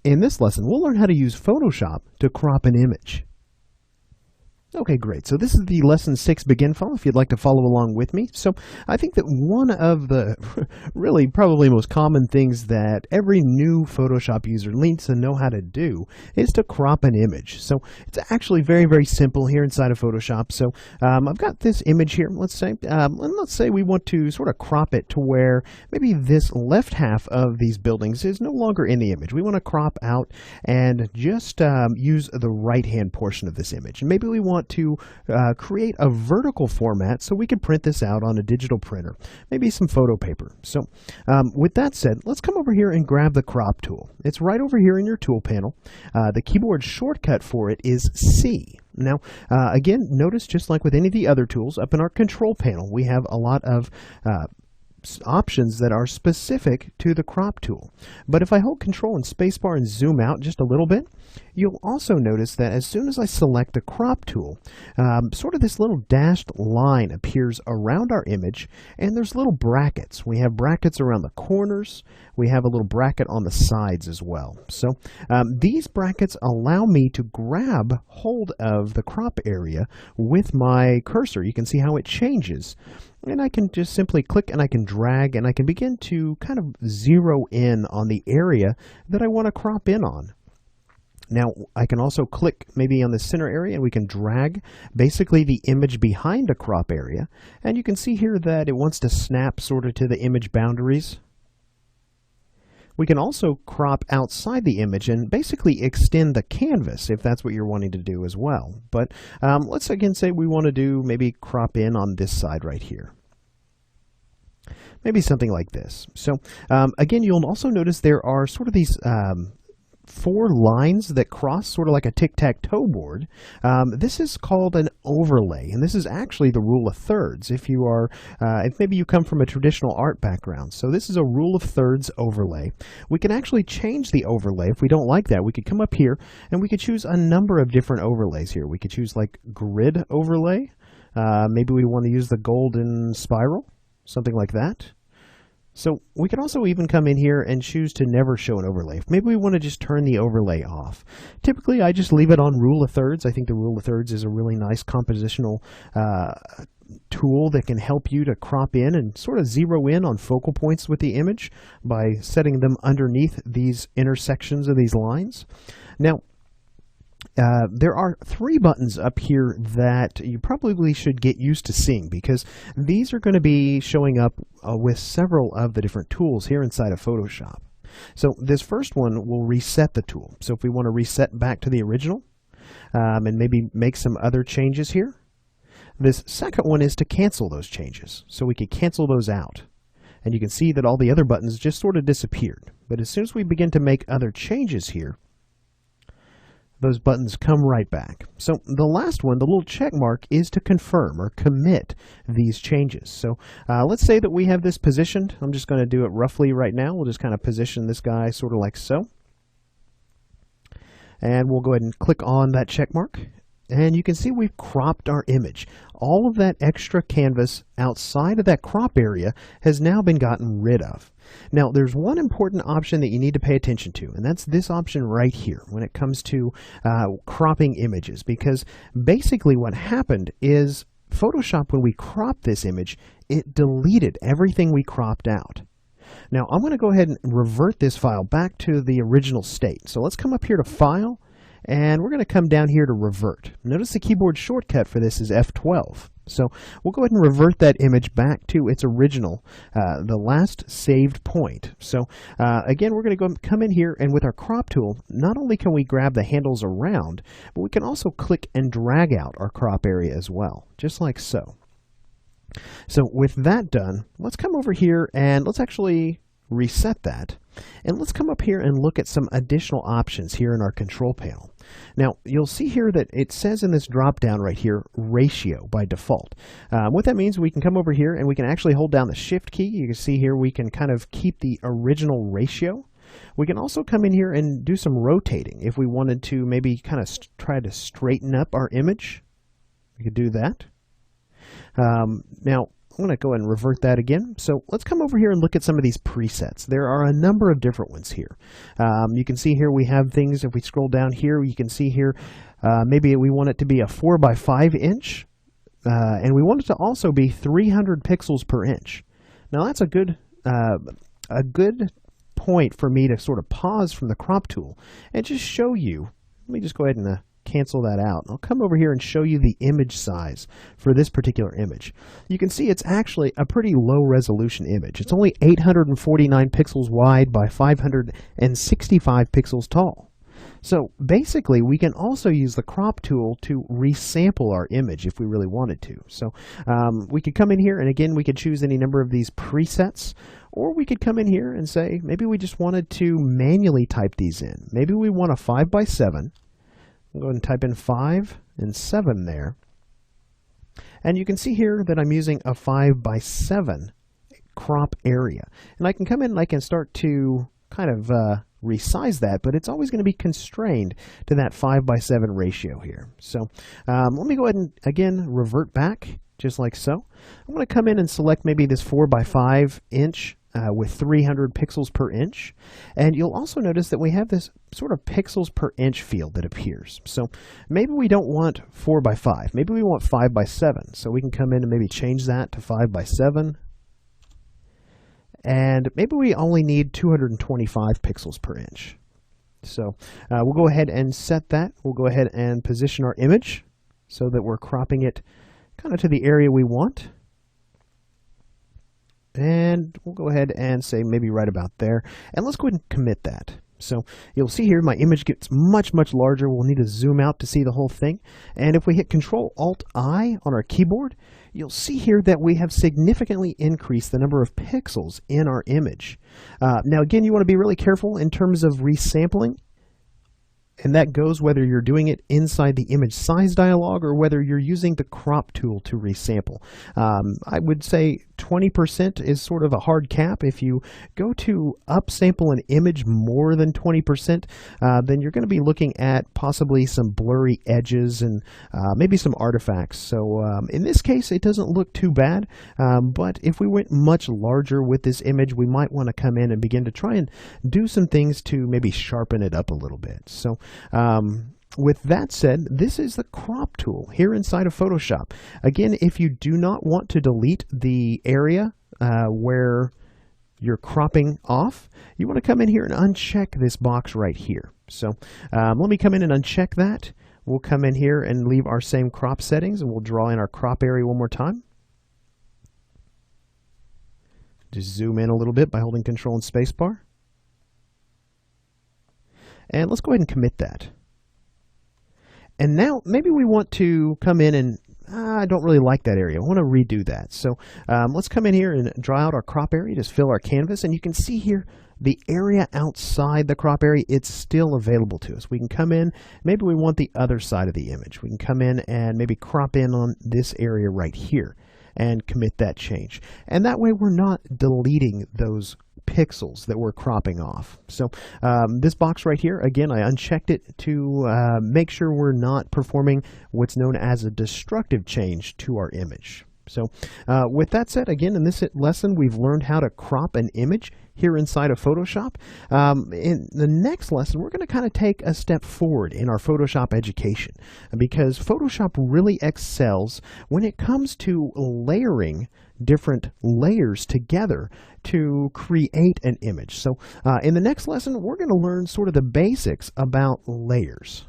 In this lesson, we'll learn how to use Photoshop to crop an image. Okay, great. So this is the Lesson 6 Begin file, if you'd like to follow along with me. So I think that one of the really probably most common things that every new Photoshop user needs to know how to do is to crop an image. So it's actually very, very simple here inside of Photoshop. So I've got this image here, let's say, and let's say we want to sort of crop it to where maybe this left half of these buildings is no longer in the image. We want to crop out and just use the right-hand portion of this image. And maybe we want to create a vertical format so we can print this out on a digital printer, maybe some photo paper. So with that said, let's come over here and grab the crop tool. It's right over here in your tool panel. The keyboard shortcut for it is C. Now, again, notice just like with any of the other tools, up in our control panel, we have a lot of options that are specific to the crop tool. But if I hold Control and Spacebar and zoom out just a little bit, you'll also notice that as soon as I select the crop tool, sort of this little dashed line appears around our image, and there's little brackets. We have brackets around the corners. We have a little bracket on the sides as well. So these brackets allow me to grab hold of the crop area with my cursor. You can see how it changes. And I can just simply click and I can drag and I can begin to kind of zero in on the area that I want to crop in on. Now, I can also click maybe on the center area and we can drag basically the image behind a crop area. And you can see here that it wants to snap sort of to the image boundaries. We can also crop outside the image and basically extend the canvas if that's what you're wanting to do as well. But let's again say we want to do maybe crop in on this side right here. Maybe something like this. So again, you'll also notice there are sort of these four lines that cross sort of like a tic-tac-toe board. This is called an overlay, and this is actually the rule of thirds if you are if maybe you come from a traditional art background. So this is a rule of thirds overlay. We can actually change the overlay. If we don't like that, we could come up here and we could choose a number of different overlays here. We could choose like grid overlay. Maybe we want to use the golden spiral, something like that. So we can also even come in here and choose to never show an overlay. Maybe we want to just turn the overlay off. Typically, I just leave it on rule of thirds. I think the rule of thirds is a really nice compositional tool that can help you to crop in and sort of zero in on focal points with the image by setting them underneath these intersections of these lines. Now, there are three buttons up here that you probably should get used to seeing because these are going to be showing up with several of the different tools here inside of Photoshop. So this first one will reset the tool. So if we want to reset back to the original and maybe make some other changes here, this second one is to cancel those changes. So we could cancel those out. And you can see that all the other buttons just sort of disappeared. But as soon as we begin to make other changes here, those buttons come right back. So the last one, the little check mark, is to confirm or commit these changes. So let's say that we have this positioned. I'm just going to do it roughly right now. We'll just kind of position this guy sort of like so. And we'll go ahead and click on that check mark. And you can see we've cropped our image. All of that extra canvas outside of that crop area has now been gotten rid of. Now, there's one important option that you need to pay attention to, and that's this option right here when it comes to cropping images, because basically what happened is Photoshop, when we cropped this image, it deleted everything we cropped out. Now, I'm going to go ahead and revert this file back to the original state. So let's come up here to File, and we're going to come down here to Revert. Notice the keyboard shortcut for this is F12. So we'll go ahead and revert that image back to its original, the last saved point. So again, we're going to come in here, and with our crop tool, not only can we grab the handles around, but we can also click and drag out our crop area as well, just like so. So with that done, let's come over here and let's actually reset that. And let's come up here and look at some additional options here in our control panel. Now, you'll see here that it says in this drop down right here, ratio by default. What that means, we can come over here and we can actually hold down the shift key. You can see here we can kind of keep the original ratio. We can also come in here and do some rotating. If we wanted to maybe kind of try to straighten up our image, we could do that. Now, I'm going to go ahead and revert that again. So let's come over here and look at some of these presets. There are a number of different ones here. You can see here we have things. If we scroll down here, you can see here maybe we want it to be a 4x5 inch, and we want it to also be 300 pixels per inch. Now that's a good point for me to sort of pause from the crop tool and just show you. Let me just go ahead and cancel that out. I'll come over here and show you the image size for this particular image. You can see it's actually a pretty low resolution image. It's only 849 pixels wide by 565 pixels tall. So basically we can also use the crop tool to resample our image if we really wanted to. So we could come in here and again we could choose any number of these presets, or we could come in here and say maybe we just wanted to manually type these in. Maybe we want a 5x7. I'll go ahead and type in 5 and 7 there. And you can see here that I'm using a 5x7 crop area. And I can come in and I can start to kind of resize that, but it's always going to be constrained to that 5x7 ratio here. So let me go ahead and again revert back just like so. I'm going to come in and select maybe this 4x5 inch with 300 pixels per inch. And you'll also notice that we have this sort of pixels per inch field that appears. So maybe we don't want 4x5. Maybe we want 5x7. So we can come in and maybe change that to 5x7. And maybe we only need 225 pixels per inch. So we'll go ahead and set that. We'll go ahead and position our image so that we're cropping it kind of to the area we want. And we'll go ahead and say maybe right about there. And let's go ahead and commit that. So you'll see here my image gets much, much larger. We'll need to zoom out to see the whole thing. And if we hit Control-Alt-I on our keyboard, you'll see here that we have significantly increased the number of pixels in our image. Now again, you want to be really careful in terms of resampling. And that goes whether you're doing it inside the image size dialog or whether you're using the crop tool to resample. I would say 20% is sort of a hard cap. If you go to upsample an image more than 20%, then you're going to be looking at possibly some blurry edges and maybe some artifacts. So in this case, it doesn't look too bad. But if we went much larger with this image, we might want to come in and begin to try and do some things to maybe sharpen it up a little bit. So with that said, this is the crop tool here inside of Photoshop. Again, if you do not want to delete the area where you're cropping off, you want to come in here and uncheck this box right here. So let me come in and uncheck that. We'll come in here and leave our same crop settings, and we'll draw in our crop area one more time. Just zoom in a little bit by holding Control and Spacebar. And let's go ahead and commit that. And now maybe we want to come in and I don't really like that area. I want to redo that. So let's come in here and draw out our crop area, just fill our canvas. And you can see here the area outside the crop area, it's still available to us. We can come in, maybe we want the other side of the image. We can come in and maybe crop in on this area right here and commit that change. And that way we're not deleting those pixels that we're cropping off. So this box right here, again, I unchecked it to make sure we're not performing what's known as a destructive change to our image. So with that said, again, in this lesson, we've learned how to crop an image here inside of Photoshop. In the next lesson, we're going to kind of take a step forward in our Photoshop education, because Photoshop really excels when it comes to layering different layers together to create an image. So in the next lesson, we're going to learn sort of the basics about layers.